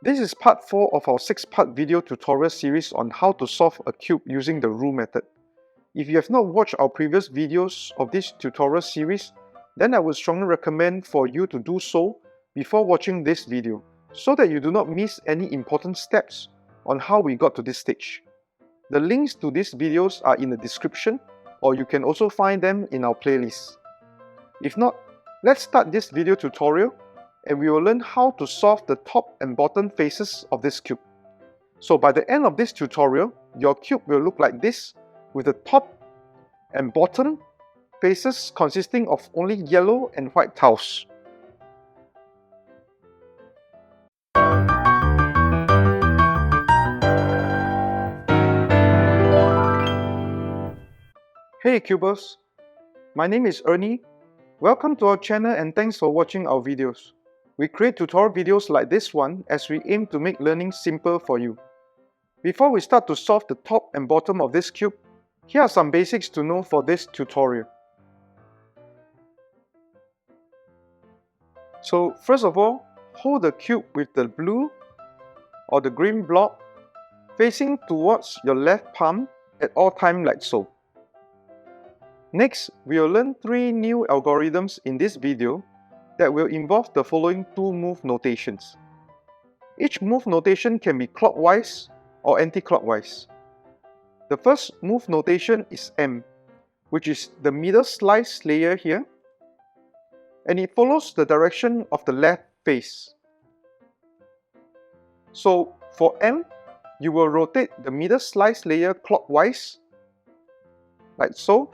This is part 4 of our 6-part video tutorial series on how to solve a cube using the Roux method. If you have not watched our previous videos of this tutorial series, then I would strongly recommend for you to do so before watching this video, so that you do not miss any important steps on how we got to this stage. The links to these videos are in the description, or you can also find them in our playlist. If not, let's start this video tutorial and we will learn how to solve the top and bottom faces of this cube. So by the end of this tutorial, your cube will look like this, with the top and bottom faces consisting of only yellow and white tiles. Hey cubers, my name is Ernie. Welcome to our channel and thanks for watching our videos. We create tutorial videos like this one as we aim to make learning simple for you. Before we start to solve the top and bottom of this cube, here are some basics to know for this tutorial. So first of all, hold the cube with the blue or the green block facing towards your left palm at all times like so. Next, we will learn 3 new algorithms in this video that will involve the following 2 move notations. Each move notation can be clockwise or anti-clockwise. The first move notation is M, which is the middle slice layer here, and it follows the direction of the left face. So for M, you will rotate the middle slice layer clockwise, like so,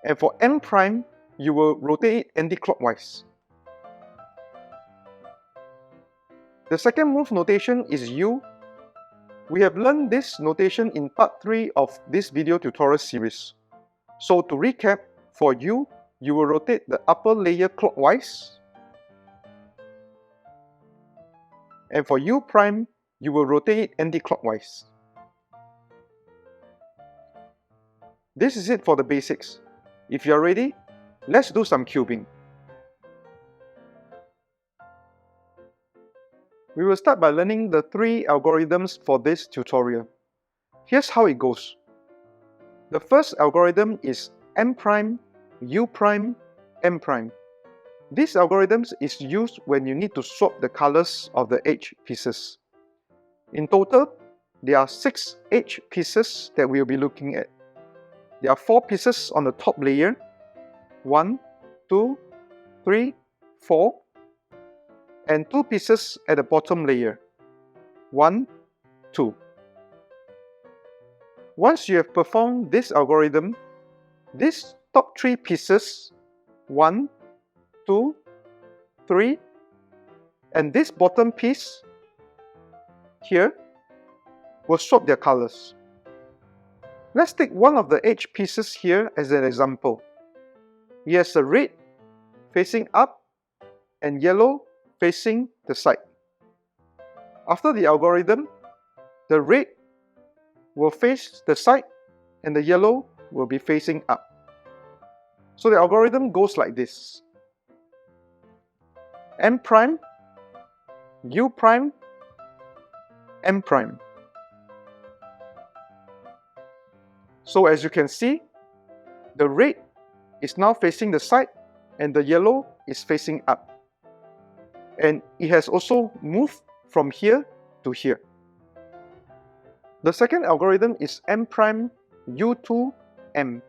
and for M prime, you will rotate it anti-clockwise. The second move notation is U. We have learned this notation in part 3 of this video tutorial series. So to recap, for U, you will rotate the upper layer clockwise, and for U prime, you will rotate it anti-clockwise. This is it for the basics. If you are ready, let's do some cubing. We will start by learning the 3 algorithms for this tutorial. Here's how it goes. The first algorithm is M prime, U prime, M prime. This algorithm is used when you need to swap the colors of the edge pieces. In total, there are 6 edge pieces that we will be looking at. There are 4 pieces on the top layer, 1, 2, 3, 4, and 2 pieces at the bottom layer, 1, 2. Once you have performed this algorithm, these top 3 pieces, 1, 2, 3, and this bottom piece here will swap their colors. Let's take one of the edge pieces here as an example. He has a red facing up and yellow facing the side. After the algorithm, the red will face the side and the yellow will be facing up. So the algorithm goes like this. M prime, U prime, M prime. So as you can see, the red is now facing the side and the yellow is facing up. And it has also moved from here to here. The second algorithm is M prime, U2, M.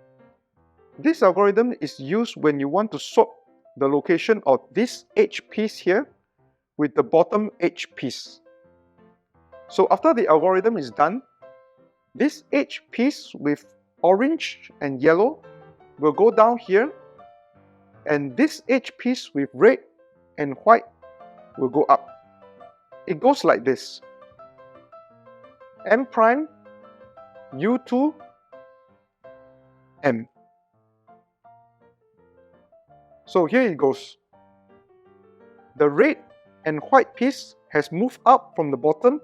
This algorithm is used when you want to swap the location of this edge piece here with the bottom edge piece. So after the algorithm is done, this edge piece with orange and yellow will go down here, and this edge piece with red and white will go up. It goes like this. M prime, U2, M. So here it goes. The red and white piece has moved up from the bottom,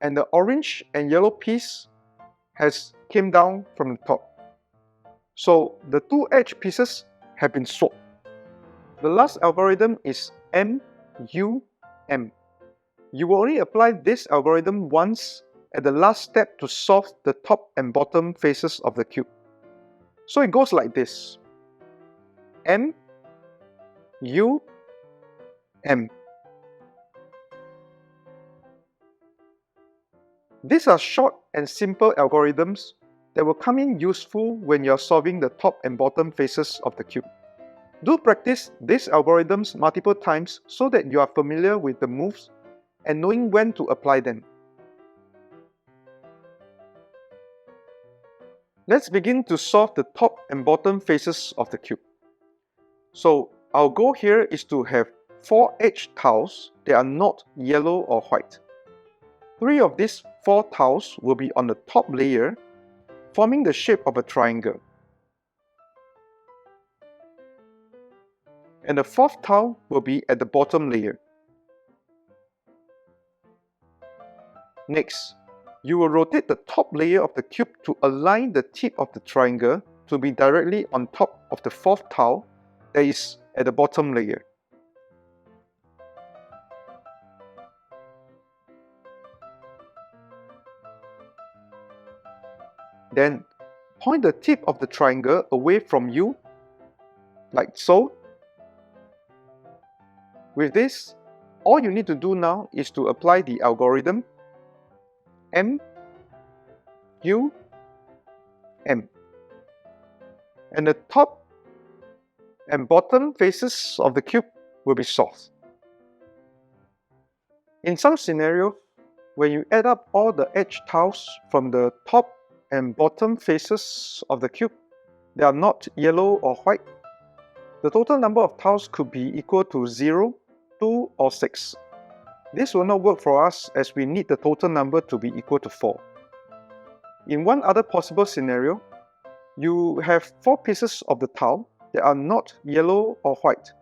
and the orange and yellow piece has came down from the top. So the 2 edge pieces have been swapped. The last algorithm is M, U, M. You will only apply this algorithm once at the last step to solve the top and bottom faces of the cube. So it goes like this: M, U, M. These are short and simple algorithms that will come in useful when you are solving the top and bottom faces of the cube. Do practice these algorithms multiple times so that you are familiar with the moves and knowing when to apply them. Let's begin to solve the top and bottom faces of the cube. So our goal here is to have 4 edge tiles that are not yellow or white. 3 of these 4 tiles will be on the top layer, forming the shape of a triangle. And the 4th tile will be at the bottom layer. Next, you will rotate the top layer of the cube to align the tip of the triangle to be directly on top of the 4th tile that is at the bottom layer. Then, point the tip of the triangle away from you, like so. With this, all you need to do now is to apply the algorithm M, U, M. And the top and bottom faces of the cube will be solved. In some scenarios, when you add up all the edge tiles from the top and bottom faces of the cube, they are not yellow or white. The total number of tiles could be equal to 0, 2 or 6. This will not work for us as we need the total number to be equal to 4. In one other possible scenario, you have 4 pieces of the tile that are not yellow or white,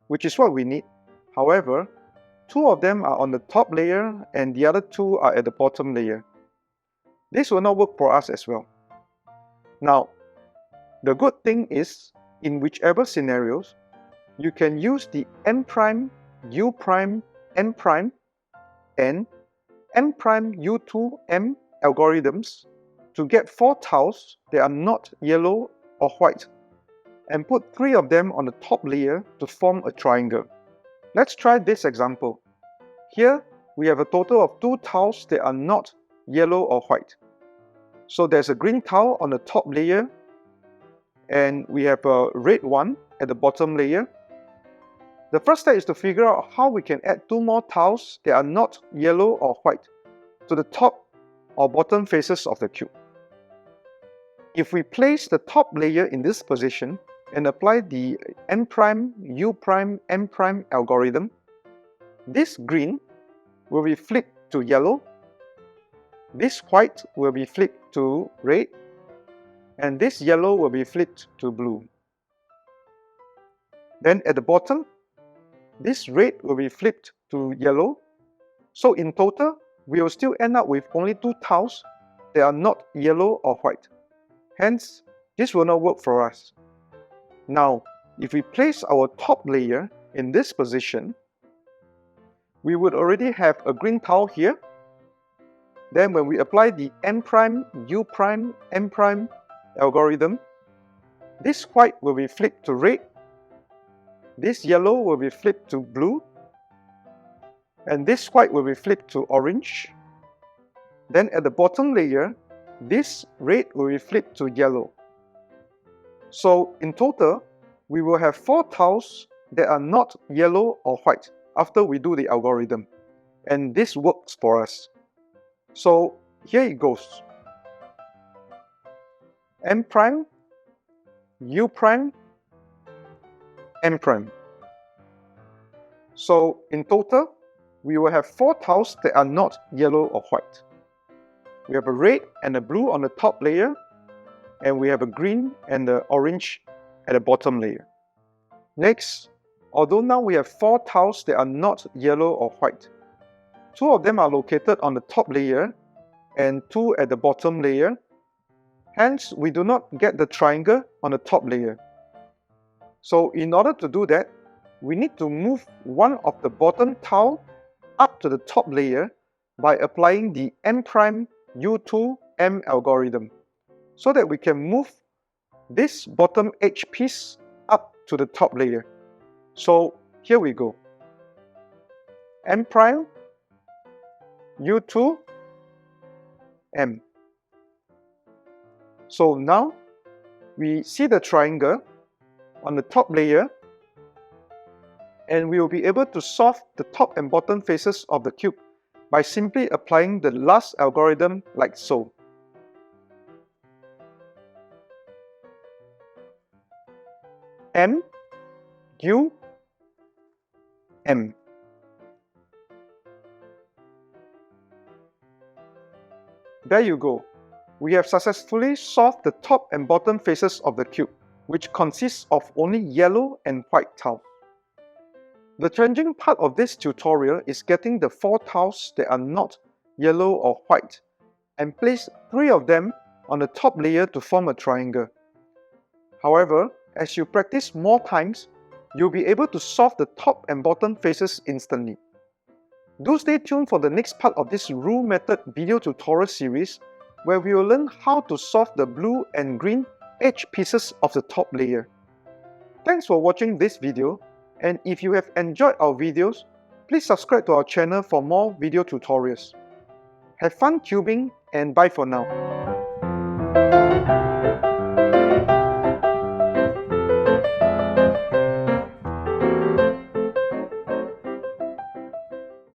which is what we need. However, 2 of them are on the top layer and the other 2 are at the bottom layer. This will not work for us as well. Now, the good thing is, in whichever scenarios, you can use the M prime, U prime, M prime and M prime U2 M algorithms to get 4 tiles that are not yellow or white and put 3 of them on the top layer to form a triangle. Let's try this example. Here we have a total of 2 tiles that are not yellow or white. So there's a green tile on the top layer and we have a red one at the bottom layer. The first step is to figure out how we can add 2 more tiles that are not yellow or white to the top or bottom faces of the cube. If we place the top layer in this position and apply the M prime, U prime, M prime algorithm, this green will be flipped to yellow, this white will be flipped to red, and this yellow will be flipped to blue. Then at the bottom, this red will be flipped to yellow. So in total, we will still end up with only 2 tiles that are not yellow or white. Hence, this will not work for us. Now, if we place our top layer in this position, we would already have a green tile here. Then when we apply the M prime, U prime, M prime algorithm, this white will be flipped to red, this yellow will be flipped to blue, and this white will be flipped to orange. Then at the bottom layer, this red will be flipped to yellow. So in total, we will have 4 tiles that are not yellow or white after we do the algorithm. And this works for us. So here it goes. M prime, U prime, M prime. So in total, we will have 4 tiles that are not yellow or white. We have a red and a blue on the top layer, and we have a green and the orange at the bottom layer. Next, although now we have 4 tiles that are not yellow or white, 2 of them are located on the top layer and 2 at the bottom layer. Hence, we do not get the triangle on the top layer. So in order to do that, we need to move one of the bottom tile up to the top layer by applying the M' U2 M algorithm, so that we can move this bottom edge piece up to the top layer. So here we go. M', U2, M. So now we see the triangle on the top layer, and we will be able to solve the top and bottom faces of the cube by simply applying the last algorithm like so. M, U, M. There you go. We have successfully solved the top and bottom faces of the cube, which consists of only yellow and white tiles. The challenging part of this tutorial is getting the 4 tiles that are not yellow or white and place 3 of them on the top layer to form a triangle. However, as you practice more times, you'll be able to solve the top and bottom faces instantly. Do stay tuned for the next part of this Roux method video tutorial series, where we will learn how to solve the blue and green edge pieces of the top layer. Thanks for watching this video, and if you have enjoyed our videos, please subscribe to our channel for more video tutorials. Have fun cubing, and bye for now.